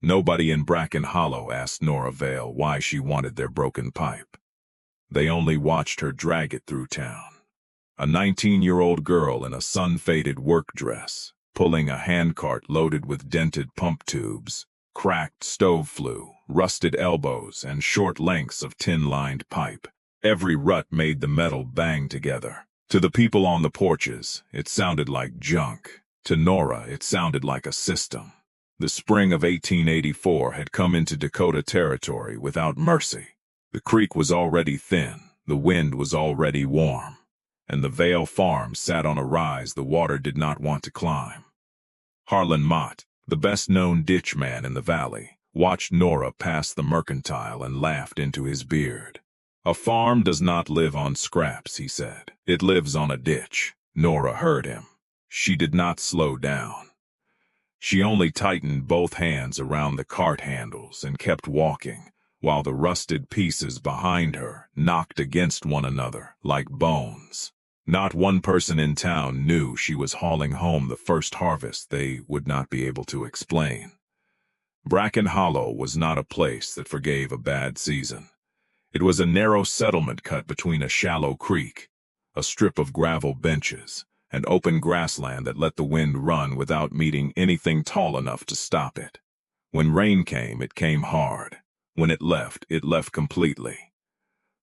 Nobody in Bracken Hollow asked Nora Vale why she wanted their broken pipe. They only watched her drag it through town. A 19-year-old girl in a sun-faded work dress, pulling a handcart loaded with dented pump tubes, cracked stove flue, rusted elbows, and short lengths of tin-lined pipe. Every rut made the metal bang together. To the people on the porches, it sounded like junk. To Nora, it sounded like a system. The spring of 1884 had come into Dakota territory without mercy. The creek was already thin, the wind was already warm, and the Vale farm sat on a rise the water did not want to climb. Harlan Mott, the best-known ditch man in the valley, watched Nora pass the mercantile and laughed into his beard. "A farm does not live on scraps," he said. "It lives on a ditch." Nora heard him. She did not slow down. She only tightened both hands around the cart handles and kept walking, while the rusted pieces behind her knocked against one another like bones. Not one person in town knew she was hauling home the first harvest they would not be able to explain. Bracken Hollow was not a place that forgave a bad season. It was a narrow settlement cut between a shallow creek, a strip of gravel benches, and open grassland that let the wind run without meeting anything tall enough to stop it. When rain came, it came hard. When it left completely.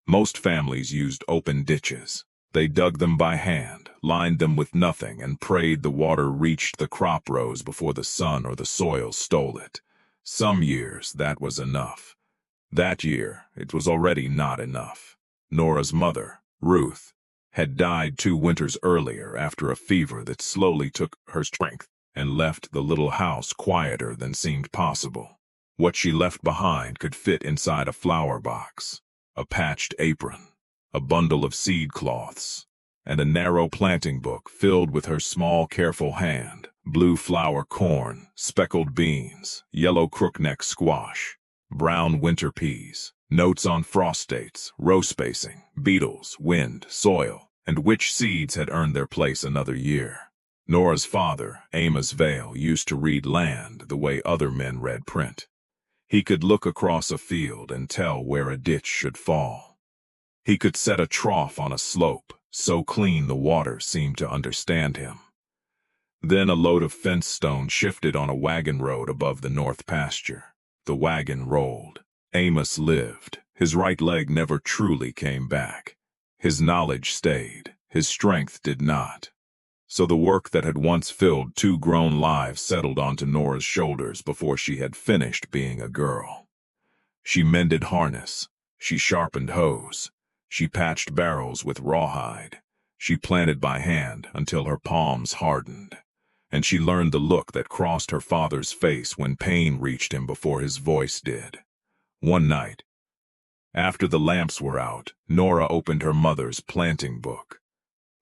Most families used open ditches. They dug them by hand, lined them with nothing, and prayed the water reached the crop rows before the sun or the soil stole it. Some years, that was enough. That year, it was already not enough. Nora's mother, Ruth, had died 2 winters earlier after a fever that slowly took her strength and left the little house quieter than seemed possible. What she left behind could fit inside a flower box, a patched apron, a bundle of seed cloths, and a narrow planting book filled with her small, careful hand: blue flower corn, speckled beans, yellow crookneck squash, brown winter peas, notes on frost dates, row spacing, beetles, wind, soil, and which seeds had earned their place another year. Nora's father, Amos Vale, used to read land the way other men read print. He could look across a field and tell where a ditch should fall. He could set a trough on a slope, so clean the water seemed to understand him. Then a load of fence stone shifted on a wagon road above the north pasture. The wagon rolled. Amos lived. His right leg never truly came back. His knowledge stayed. His strength did not. So the work that had once filled 2 grown lives settled onto Nora's shoulders before she had finished being a girl. She mended harness. She sharpened hoes. She patched barrels with rawhide. She planted by hand until her palms hardened. And she learned the look that crossed her father's face when pain reached him before his voice did. One night, after the lamps were out, Nora opened her mother's planting book.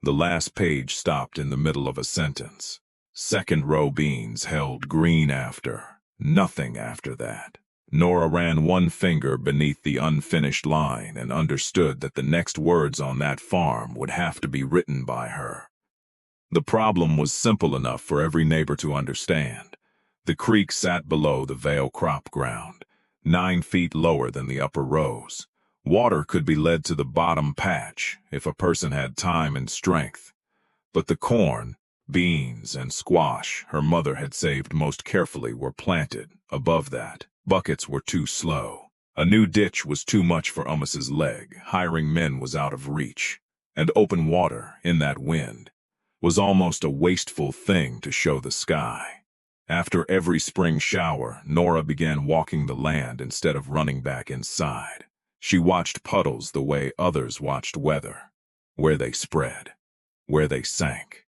The last page stopped in the middle of a sentence. Second row beans held green after. Nothing after that. Nora ran one finger beneath the unfinished line and understood that the next words on that farm would have to be written by her. The problem was simple enough for every neighbor to understand. The creek sat below the Vale crop ground, 9 feet lower than the upper rows. Water could be led to the bottom patch if a person had time and strength. But the corn, beans, and squash her mother had saved most carefully were planted. Above that, buckets were too slow. A new ditch was too much for Amos's leg. Hiring men was out of reach. And open water, in that wind, was almost a wasteful thing to show the sky. After every spring shower, Nora began walking the land instead of running back inside. She watched puddles the way others watched weather, where they spread, where they sank,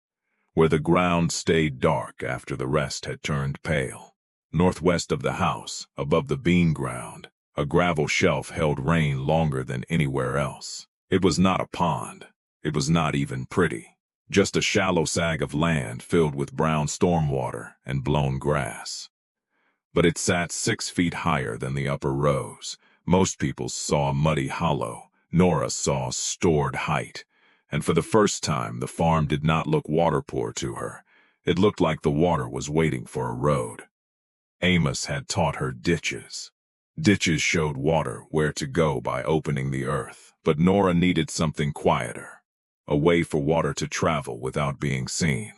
where the ground stayed dark after the rest had turned pale. Northwest of the house, above the bean ground, a gravel shelf held rain longer than anywhere else. It was not a pond. It was not even pretty. Just a shallow sag of land filled with brown stormwater and blown grass. But it sat 6 feet higher than the upper rows. Most people saw a muddy hollow. Nora saw stored height. And for the first time, the farm did not look water-poor to her. It looked like the water was waiting for a road. Amos had taught her ditches. Ditches showed water where to go by opening the earth, but Nora needed something quieter. A way for water to travel without being seen.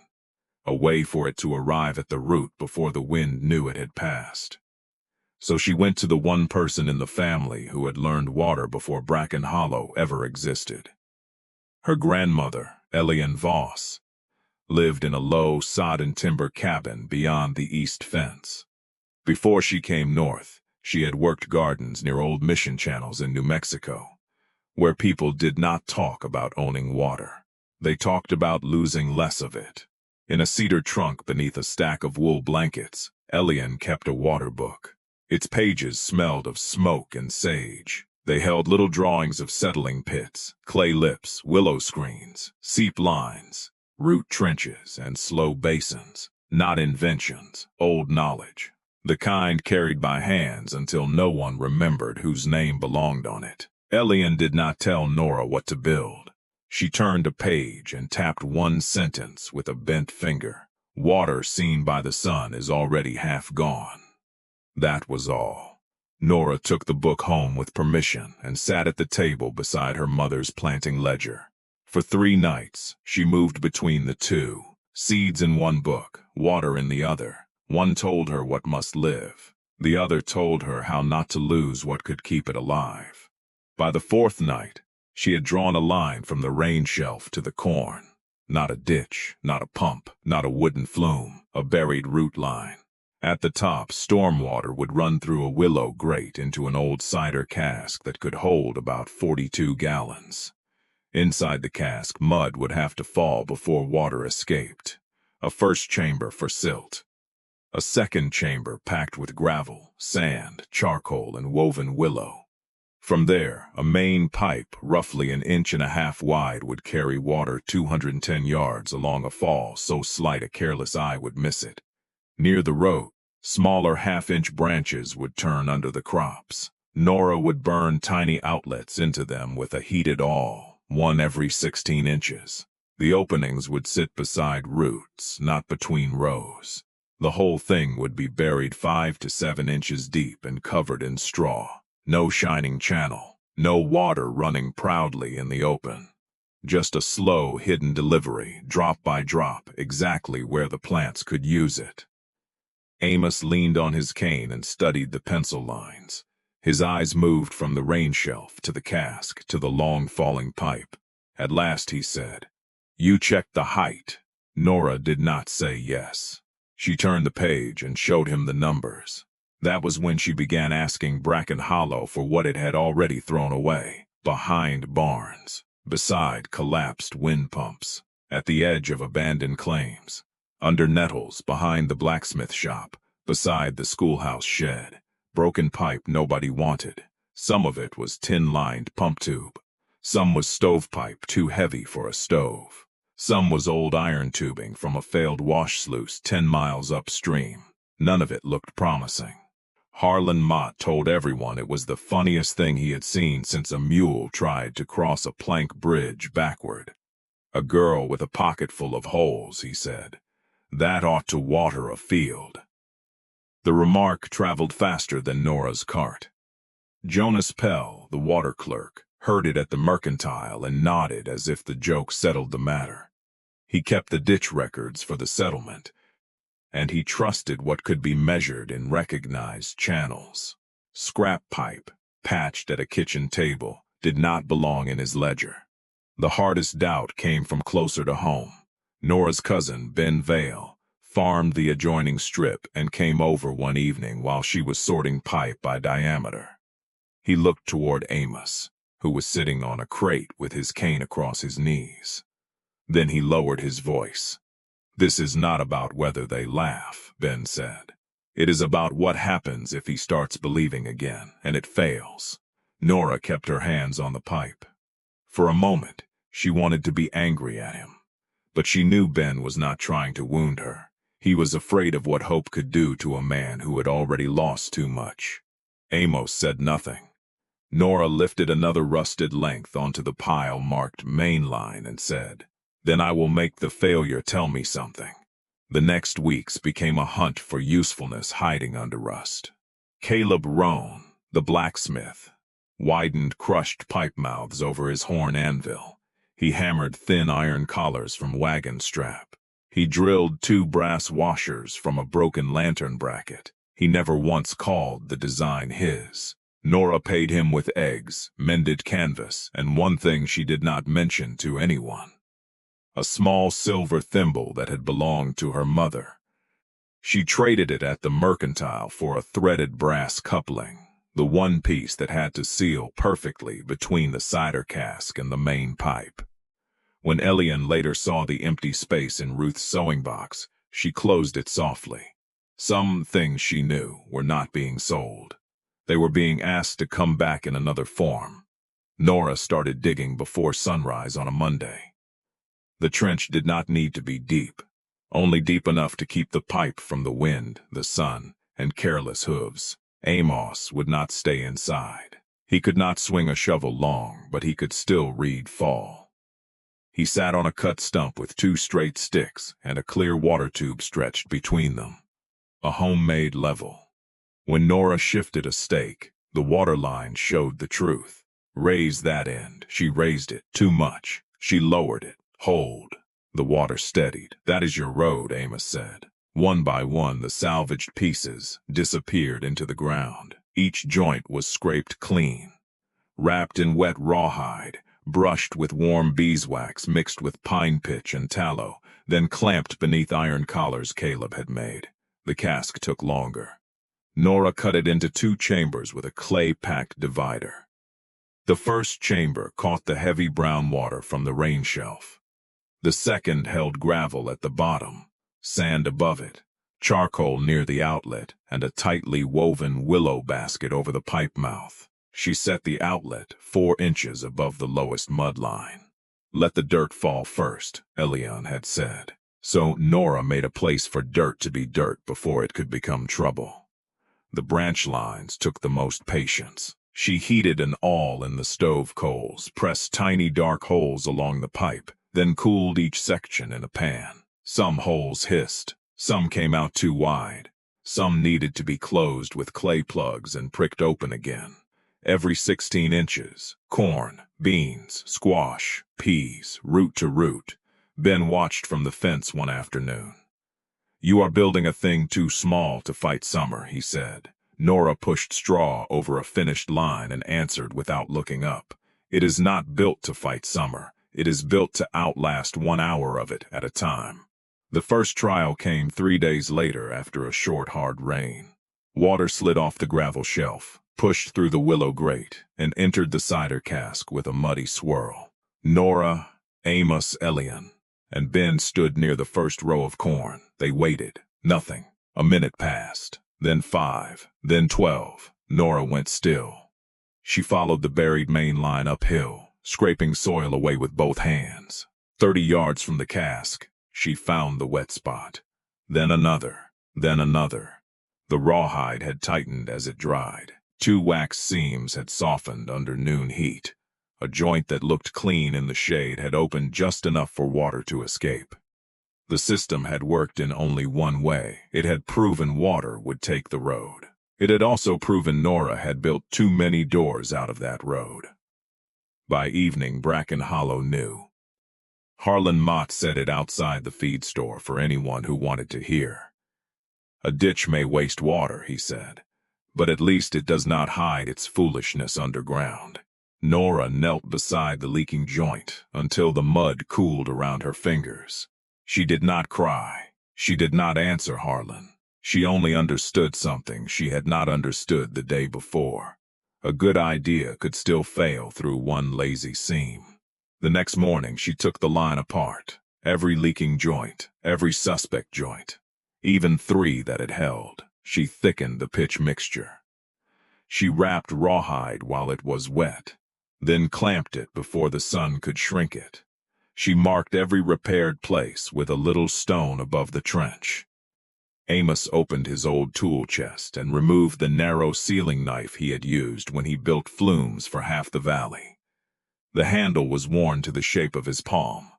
A way for it to arrive at the root before the wind knew it had passed. So she went to the one person in the family who had learned water before Bracken Hollow ever existed. Her grandmother, Elian Voss, lived in a low, sodden timber cabin beyond the east fence. Before she came north, she had worked gardens near old mission channels in New Mexico, where people did not talk about owning water. They talked about losing less of it. In a cedar trunk beneath a stack of wool blankets, Elian kept a water book. Its pages smelled of smoke and sage. They held little drawings of settling pits, clay lips, willow screens, seep lines, root trenches, and slow basins. Not inventions, old knowledge. The kind carried by hands until no one remembered whose name belonged on it. Elian did not tell Nora what to build. She turned a page and tapped one sentence with a bent finger. Water seen by the sun is already half gone. That was all. Nora took the book home with permission and sat at the table beside her mother's planting ledger. For 3 nights, she moved between the two, seeds in one book, water in the other. One told her what must live. The other told her how not to lose what could keep it alive. By the 4th night, she had drawn a line from the rain shelf to the corn. Not a ditch, not a pump, not a wooden flume, a buried root line. At the top, storm water would run through a willow grate into an old cider cask that could hold about 42 gallons. Inside the cask, mud would have to fall before water escaped. A first chamber for silt. A second chamber packed with gravel, sand, charcoal, and woven willow. From there, a main pipe roughly 1.5 inches wide would carry water 210 yards along a fall so slight a careless eye would miss it. Near the road, smaller half-inch branches would turn under the crops. Nora would burn tiny outlets into them with a heated awl, one every 16 inches. The openings would sit beside roots, not between rows. The whole thing would be buried 5 to 7 inches deep and covered in straw. No shining channel, no water running proudly in the open. Just a slow, hidden delivery, drop by drop, exactly where the plants could use it. Amos leaned on his cane and studied the pencil lines. His eyes moved from the rain shelf to the cask to the long falling pipe. At last he said, "You checked the height." Nora did not say yes. She turned the page and showed him the numbers. That was when she began asking Bracken Hollow for what it had already thrown away. Behind barns, beside collapsed wind pumps, at the edge of abandoned claims, under nettles behind the blacksmith shop, beside the schoolhouse shed. Broken pipe nobody wanted. Some of it was tin-lined pump tube. Some was stovepipe too heavy for a stove. Some was old iron tubing from a failed wash sluice 10 miles upstream. None of it looked promising. Harlan Mott told everyone it was the funniest thing he had seen since a mule tried to cross a plank bridge backward. A girl with a pocket full of holes, he said. That ought to water a field. The remark traveled faster than Nora's cart. Jonas Pell, the water clerk, heard it at the mercantile and nodded as if the joke settled the matter. He kept the ditch records for the settlement, and he trusted what could be measured in recognized channels. Scrap pipe, patched at a kitchen table, did not belong in his ledger. The hardest doubt came from closer to home. Nora's cousin, Ben Vale, farmed the adjoining strip and came over one evening while she was sorting pipe by diameter. He looked toward Amos, who was sitting on a crate with his cane across his knees. Then he lowered his voice. "This is not about whether they laugh," Ben said. "It is about what happens if he starts believing again, and it fails." Nora kept her hands on the pipe. For a moment, she wanted to be angry at him. But she knew Ben was not trying to wound her. He was afraid of what hope could do to a man who had already lost too much. Amos said nothing. Nora lifted another rusted length onto the pile marked main line and said, "Then I will make the failure tell me something." The next weeks became a hunt for usefulness hiding under rust. Caleb Roan, the blacksmith, widened crushed pipe mouths over his horn anvil. He hammered thin iron collars from wagon strap. He drilled 2 brass washers from a broken lantern bracket. He never once called the design his. Nora paid him with eggs, mended canvas, and one thing she did not mention to anyone: a small silver thimble that had belonged to her mother. She traded it at the mercantile for a threaded brass coupling, the one piece that had to seal perfectly between the cider-cask and the main pipe. When Elian later saw the empty space in Ruth's sewing box, she closed it softly. Some things she knew were not being sold. They were being asked to come back in another form. Nora started digging before sunrise on a Monday. The trench did not need to be deep, only deep enough to keep the pipe from the wind, the sun, and careless hooves. Amos would not stay inside. He could not swing a shovel long, but he could still read fall. He sat on a cut stump with 2 straight sticks and a clear water tube stretched between them. A homemade level. When Nora shifted a stake, the water line showed the truth. Raise that end. She raised it. Too much. She lowered it. Hold. The water steadied. That is your road, Amos said. One by one, the salvaged pieces disappeared into the ground. Each joint was scraped clean, wrapped in wet rawhide, brushed with warm beeswax mixed with pine pitch and tallow, then clamped beneath iron collars Caleb had made. The cask took longer. Nora cut it into 2 chambers with a clay-packed divider. The first chamber caught the heavy brown water from the rain shelf. The second held gravel at the bottom, sand above it, charcoal near the outlet, and a tightly woven willow basket over the pipe mouth. She set the outlet 4 inches above the lowest mud line. Let the dirt fall first, Elian had said. So Nora made a place for dirt to be dirt before it could become trouble. The branch lines took the most patience. She heated an awl in the stove coals, pressed tiny dark holes along the pipe, then cooled each section in a pan. Some holes hissed, some came out too wide, some needed to be closed with clay plugs and pricked open again. Every 16 inches, corn, beans, squash, peas, root to root. Ben watched from the fence one afternoon. "You are building a thing too small to fight summer," he said. Nora pushed straw over a finished line and answered without looking up. "It is not built to fight summer. It is built to outlast 1 hour of it at a time." The first trial came 3 days later after a short, hard rain. Water slid off the gravel shelf, pushed through the willow grate, and entered the cider-cask with a muddy swirl. Nora, Amos, Elian, and Ben stood near the first row of corn. They waited. Nothing. A minute passed. Then 5. Then 12. Nora went still. She followed the buried main line uphill, scraping soil away with both hands. 30 yards from the cask, she found the wet spot. Then another. Then another. The rawhide had tightened as it dried. 2 wax seams had softened under noon heat. A joint that looked clean in the shade had opened just enough for water to escape. The system had worked in only one way. It had proven water would take the road. It had also proven Nora had built too many doors out of that road. By evening, Bracken Hollow knew. Harlan Mott said it outside the feed store for anyone who wanted to hear. "A ditch may waste water," he said, "but at least it does not hide its foolishness underground." Nora knelt beside the leaking joint until the mud cooled around her fingers. She did not cry. She did not answer Harlan. She only understood something she had not understood the day before. A good idea could still fail through one lazy seam. The next morning she took the line apart, every leaking joint, every suspect joint, even 3 that it held. She thickened the pitch mixture. She wrapped rawhide while it was wet, then clamped it before the sun could shrink it. She marked every repaired place with a little stone above the trench. Amos opened his old tool chest and removed the narrow sealing knife he had used when he built flumes for half the valley. The handle was worn to the shape of his palm.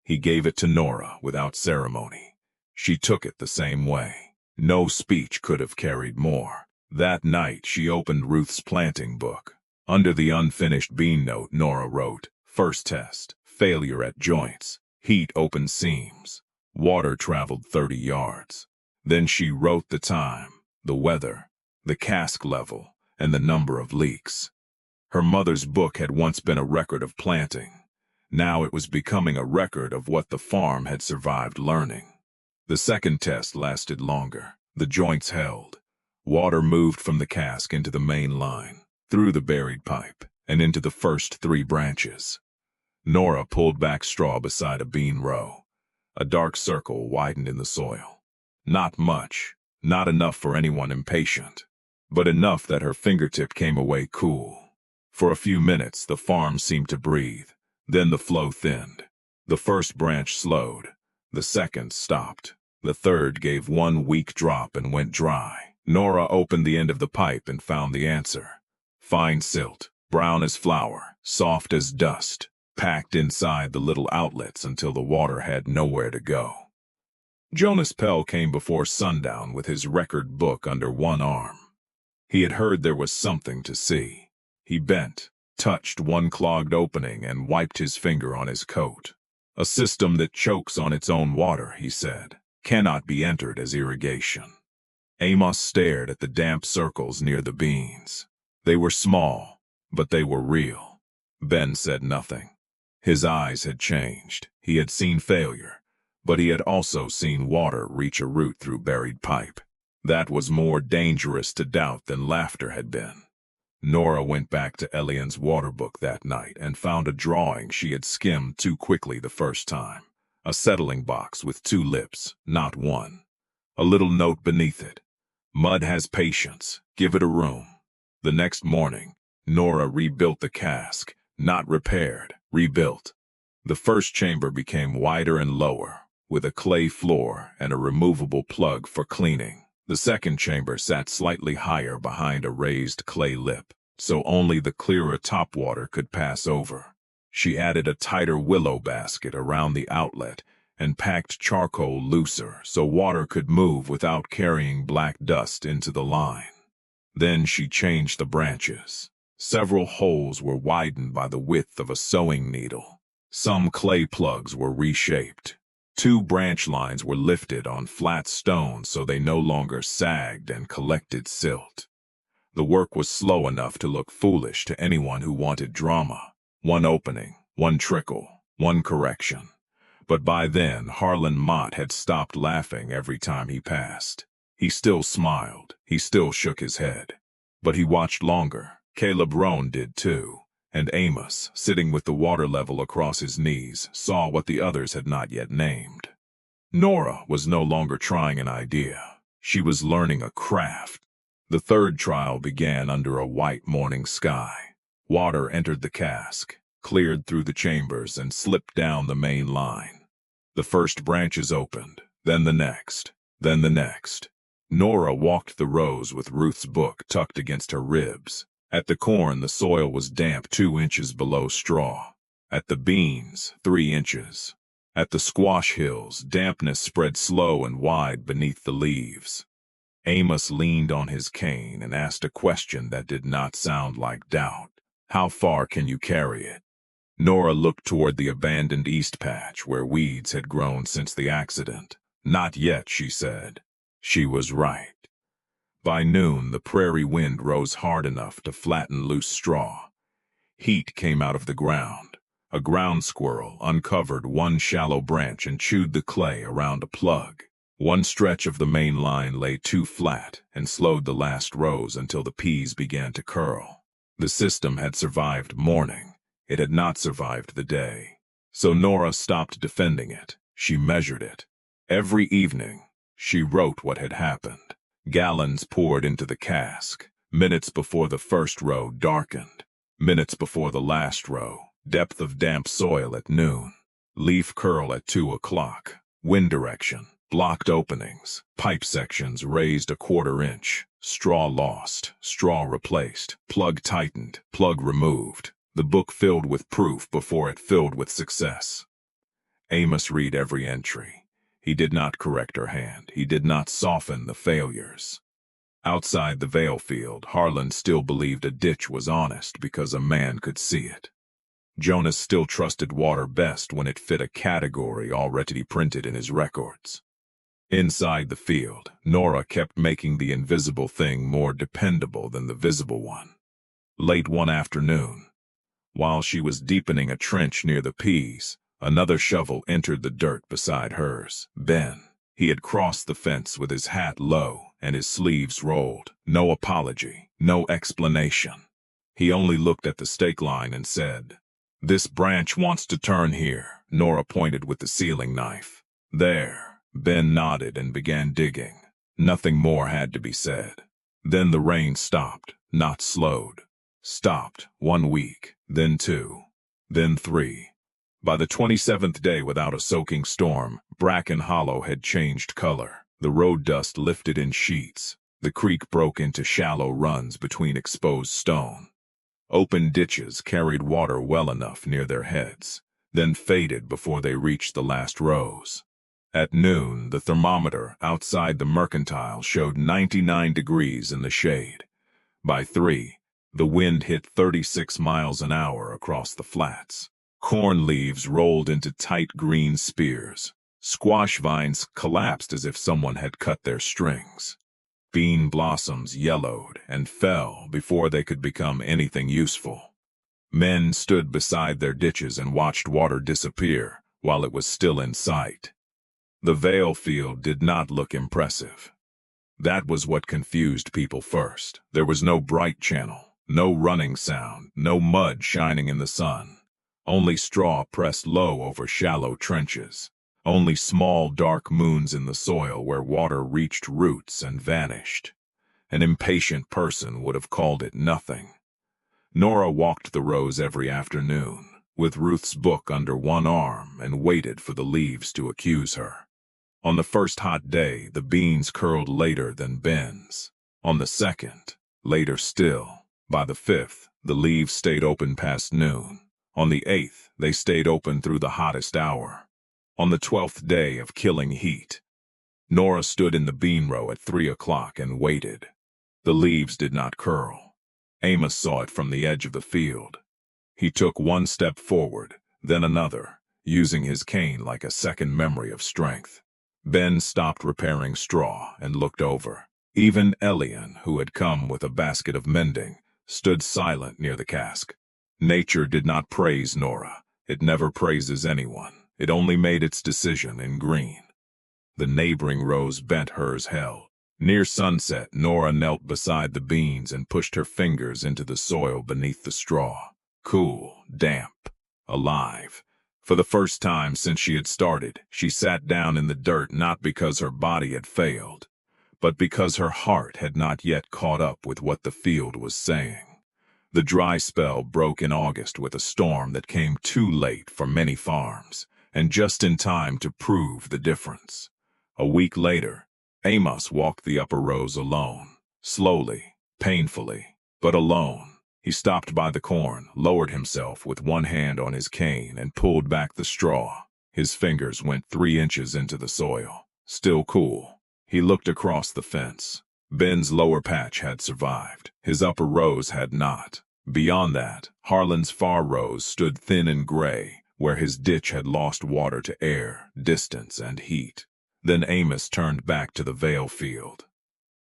He gave it to Nora without ceremony. She took it the same way. No speech could have carried more. That night she opened Ruth's planting book. Under the unfinished bean note, Nora wrote, "First test, failure at joints, heat open seams, water traveled 30 yards. Then she wrote the time, the weather, the cask level, and the number of leaks. Her mother's book had once been a record of planting. Now it was becoming a record of what the farm had survived learning. The second test lasted longer. The joints held. Water moved from the cask into the main line, through the buried pipe, and into the first 3 branches. Nora pulled back straw beside a bean row. A dark circle widened in the soil. Not much, not enough for anyone impatient, but enough that her fingertip came away cool. For a few minutes the farm seemed to breathe. Then the flow thinned. The first branch slowed. The second stopped. The third gave one weak drop and went dry. Nora opened the end of the pipe and found the answer. Fine silt, brown as flour, soft as dust, packed inside the little outlets until the water had nowhere to go. Jonas Pell came before sundown with his record book under one arm. He had heard there was something to see. He bent, touched one clogged opening, and wiped his finger on his coat. A system that chokes on its own water, he said, cannot be entered as irrigation. Amos stared at the damp circles near the beans. They were small, but they were real. Ben said nothing. His eyes had changed. He had seen failure, but he had also seen water reach a root through buried pipe. That was more dangerous to doubt than laughter had been. Nora went back to Elian's water book that night and found a drawing she had skimmed too quickly the first time. A settling box with 2 lips, not one. A little note beneath it. Mud has patience. Give it a room. The next morning, Nora rebuilt the cask, not repaired, rebuilt. The first chamber became wider and lower, with a clay floor and a removable plug for cleaning. The second chamber sat slightly higher behind a raised clay lip, so only the clearer topwater could pass over. She added a tighter willow basket around the outlet and packed charcoal looser so water could move without carrying black dust into the line. Then she changed the branches. Several holes were widened by the width of a sewing needle. Some clay plugs were reshaped. 2 branch lines were lifted on flat stones so they no longer sagged and collected silt. The work was slow enough to look foolish to anyone who wanted drama. 1 opening, 1 trickle, 1 correction. But by then, Harlan Mott had stopped laughing every time he passed. He still smiled. He still shook his head. But he watched longer. Caleb Rohn did too. And Amos, sitting with the water level across his knees, saw what the others had not yet named. Nora was no longer trying an idea. She was learning a craft. The third trial began under a white morning sky. Water entered the cask, cleared through the chambers, and slipped down the main line. The first branches opened, then the next, then the next. Nora walked the rows with Ruth's book tucked against her ribs. At the corn, the soil was damp 2 inches below straw. At the beans, 3 inches. At the squash hills, dampness spread slow and wide beneath the leaves. Amos leaned on his cane and asked a question that did not sound like doubt. How far can you carry it? Nora looked toward the abandoned east patch where weeds had grown since the accident. Not yet, she said. She was right. By noon, the prairie wind rose hard enough to flatten loose straw. Heat came out of the ground. A ground squirrel uncovered 1 shallow branch and chewed the clay around a plug. 1 stretch of the main line lay too flat and slowed the last rows until the peas began to curl. The system had survived morning. It had not survived the day. So Nora stopped defending it. She measured it. Every evening, she wrote what had happened. Gallons poured into the cask. Minutes before the first row darkened. Minutes before the last row. Depth of damp soil at noon. Leaf curl at 2 o'clock. Wind direction. Blocked openings. Pipe sections raised a 1/4 inch. Straw lost. Straw replaced. Plug tightened. Plug removed. The book filled with proof before it filled with success. Amos read every entry. He did not correct her hand. He did not soften the failures. Outside the Vale field, Harlan still believed a ditch was honest because a man could see it. Jonas still trusted water best when it fit a category already printed in his records. Inside the field, Nora kept making the invisible thing more dependable than the visible one. Late one afternoon, while she was deepening a trench near the peas, another shovel entered the dirt beside hers. Ben. He had crossed the fence with his hat low and his sleeves rolled. No apology, no explanation. He only looked at the stake line and said, "This branch wants to turn here." Nora pointed with the sealing knife. "There." Ben nodded and began digging. Nothing more had to be said. Then the rain stopped, not slowed. Stopped 1 week, then 2, then 3. By the 27th day without a soaking storm, Bracken Hollow had changed color. The road dust lifted in sheets. The creek broke into shallow runs between exposed stone. Open ditches carried water well enough near their heads, then faded before they reached the last rows. At noon, the thermometer outside the mercantile showed 99 degrees in the shade. By 3, the wind hit 36 miles an hour across the flats. Corn leaves rolled into tight green spears. Squash vines collapsed as if someone had cut their strings. Bean blossoms yellowed and fell before they could become anything useful. Men stood beside their ditches and watched water disappear while it was still in sight. The Vale field did not look impressive. That was what confused people first. There was no bright channel, no running sound, no mud shining in the sun. Only straw pressed low over shallow trenches. Only small dark moons in the soil where water reached roots and vanished. An impatient person would have called it nothing. Nora walked the rows every afternoon, with Ruth's book under one arm, and waited for the leaves to accuse her. On the first hot day, the beans curled later than Ben's. On the second, later still. By the 5th, the leaves stayed open past noon. On the 8th, they stayed open through the hottest hour. On the 12th day of killing heat, Nora stood in the bean row at 3 o'clock and waited. The leaves did not curl. Amos saw it from the edge of the field. He took 1 step forward, then another, using his cane like a second memory of strength. Ben stopped repairing straw and looked over. Even Elian, who had come with a basket of mending, stood silent near the cask. Nature did not praise Nora. It never praises anyone. It only made its decision in green. The neighboring rows bent hers held. Near sunset, Nora knelt beside the beans and pushed her fingers into the soil beneath the straw. Cool, damp, alive. For the first time since she had started, she sat down in the dirt not because her body had failed, but because her heart had not yet caught up with what the field was saying. The dry spell broke in August with a storm that came too late for many farms, and just in time to prove the difference. A week later, Amos walked the upper rows alone, slowly, painfully, but alone. He stopped by the corn, lowered himself with one hand on his cane, and pulled back the straw. His fingers went 3 inches into the soil. Still cool. He looked across the fence. Ben's lower patch had survived. His upper rows had not. Beyond that, Harlan's far rows stood thin and gray, where his ditch had lost water to air, distance, and heat. Then Amos turned back to the Vale field.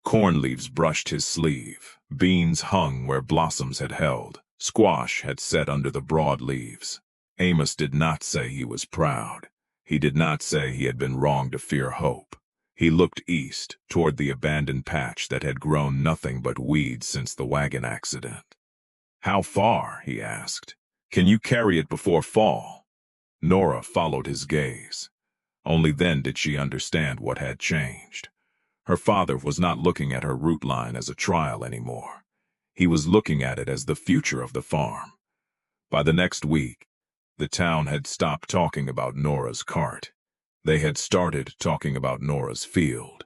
Corn leaves brushed his sleeve. Beans hung where blossoms had held. Squash had set under the broad leaves. Amos did not say he was proud. He did not say he had been wrong to fear hope. He looked east, toward the abandoned patch that had grown nothing but weeds since the wagon accident. "How far?" he asked. "Can you carry it before fall?" Nora followed his gaze. Only then did she understand what had changed. Her father was not looking at her root line as a trial anymore. He was looking at it as the future of the farm. By the next week, the town had stopped talking about Nora's cart. They had started talking about Nora's field.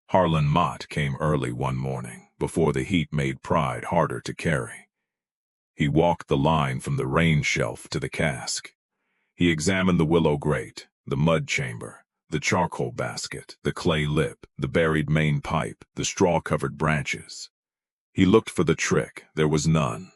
Harlan Mott came early one morning, before the heat made pride harder to carry. He walked the line from the rain shelf to the cask. He examined the willow grate, the mud chamber, the charcoal basket, the clay lip, the buried main pipe, the straw-covered branches. He looked for the trick. There was none.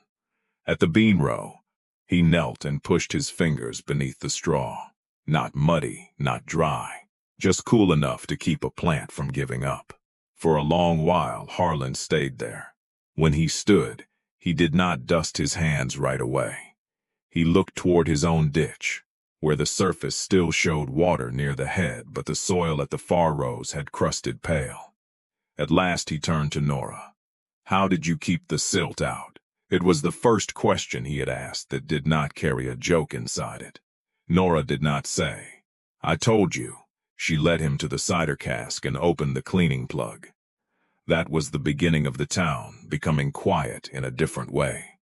At the bean row, he knelt and pushed his fingers beneath the straw. Not muddy, not dry, just cool enough to keep a plant from giving up. For a long while, Harlan stayed there. When he stood, he did not dust his hands right away. He looked toward his own ditch, where the surface still showed water near the head, but the soil at the far rows had crusted pale. At last he turned to Nora. "How did you keep the silt out?" It was the first question he had asked that did not carry a joke inside it. Nora did not say. "I told you." She led him to the cider-cask and opened the cleaning plug. That was the beginning of the town, becoming quiet in a different way.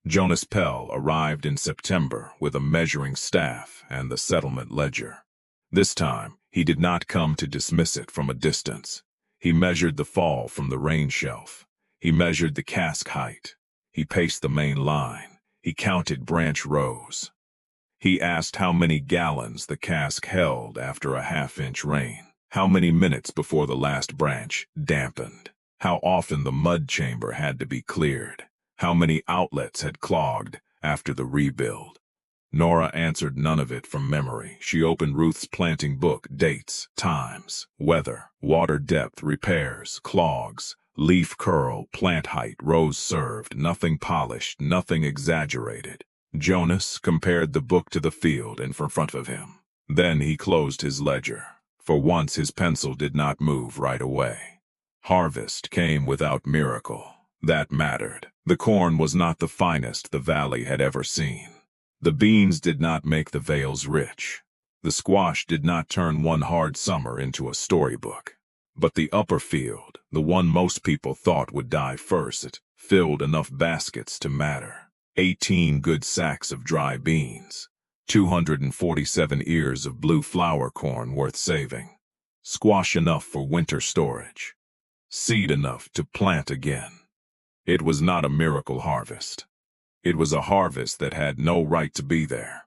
Jonas Pell arrived in September with a measuring staff and the settlement ledger. This time, he did not come to dismiss it from a distance. He measured the fall from the rain shelf. He measured the cask height. He paced the main line. He counted branch rows. He asked how many gallons the cask held after a half-inch rain. How many minutes before the last branch dampened? How often the mud chamber had to be cleared? How many outlets had clogged after the rebuild? Nora answered none of it from memory. She opened Ruth's planting book, dates, times, weather, water depth, repairs, clogs, leaf curl, plant height, rows served, nothing polished, nothing exaggerated. Jonas compared the book to the field in front of him. Then he closed his ledger. For once his pencil did not move right away. Harvest came without miracle. That mattered. The corn was not the finest the valley had ever seen. The beans did not make the vales rich. The squash did not turn one hard summer into a storybook. But the upper field, the one most people thought would die first, it filled enough baskets to matter. 18 good sacks of dry beans. 247 ears of blue flower corn worth saving. Squash enough for winter storage. Seed enough to plant again. It was not a miracle harvest. It was a harvest that had no right to be there.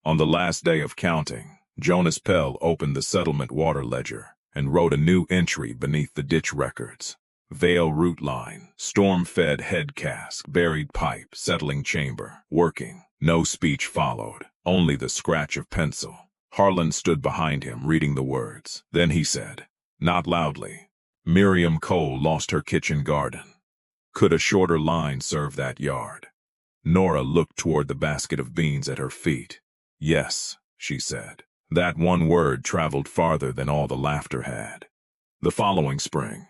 On the last day of counting, Jonas Pell opened the settlement water ledger and wrote a new entry beneath the ditch records. Vale root line, storm-fed head cask, buried pipe, settling chamber, working. No speech followed, only the scratch of pencil. Harlan stood behind him, reading the words. Then he said, not loudly, "Miriam Cole lost her kitchen garden. Could a shorter line serve that yard?" Nora looked toward the basket of beans at her feet. "Yes," she said. That one word traveled farther than all the laughter had. The following spring,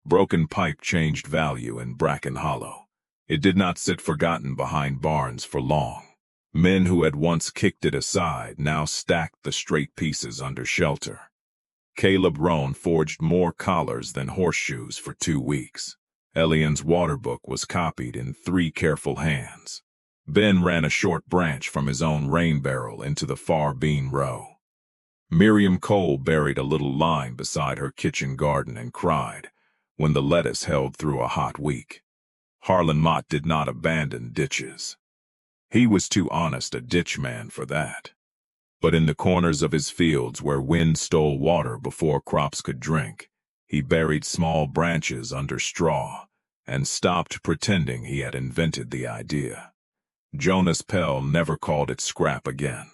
broken pipe changed value in Bracken Hollow. It did not sit forgotten behind barns for long. Men who had once kicked it aside now stacked the straight pieces under shelter. Caleb Roan forged more collars than horseshoes for 2 weeks. Elian's water book was copied in 3 careful hands. Ben ran a short branch from his own rain barrel into the far bean row. Miriam Cole buried a little line beside her kitchen garden and cried when the lettuce held through a hot week. Harlan Mott did not abandon ditches. He was too honest a ditchman for that. But in the corners of his fields where wind stole water before crops could drink, he buried small branches under straw and stopped pretending he had invented the idea. Jonas Pell never called it scrap again.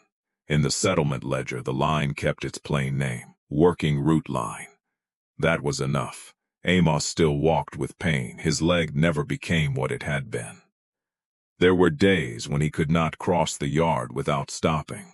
In the settlement ledger, the line kept its plain name, Working Root Line. That was enough. Amos still walked with pain. His leg never became what it had been. There were days when he could not cross the yard without stopping.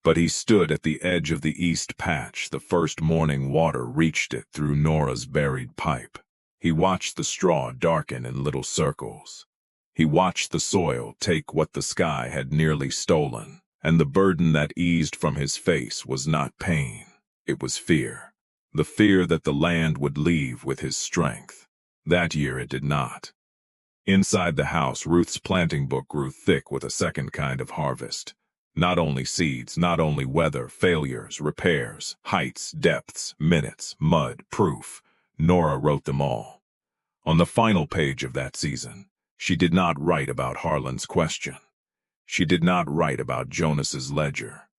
But he stood at the edge of the east patch the first morning water reached it through Nora's buried pipe. He watched the straw darken in little circles. He watched the soil take what the sky had nearly stolen, and the burden that eased from his face was not pain, it was fear. The fear that the land would leave with his strength. That year it did not. Inside the house, Ruth's planting book grew thick with a second kind of harvest. Not only seeds, not only weather, failures, repairs, heights, depths, minutes, mud, proof. Nora wrote them all. On the final page of that season, she did not write about Harlan's question. She did not write about Jonas's ledger.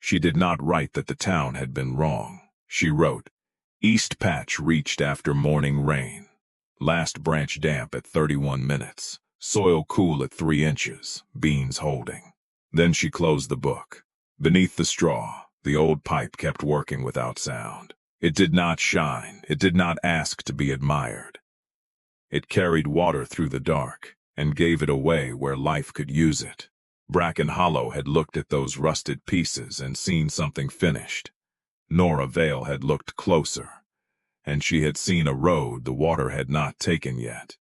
She did not write that the town had been wrong. She wrote, "East patch reached after morning rain. Last branch damp at 31 minutes. Soil cool at 3 inches. Beans holding." Then she closed the book. Beneath the straw, the old pipe kept working without sound. It did not shine. It did not ask to be admired. It carried water through the dark and gave it away where life could use it. Bracken Hollow had looked at those rusted pieces and seen something finished. Nora Vale had looked closer, and she had seen a road the water had not taken yet.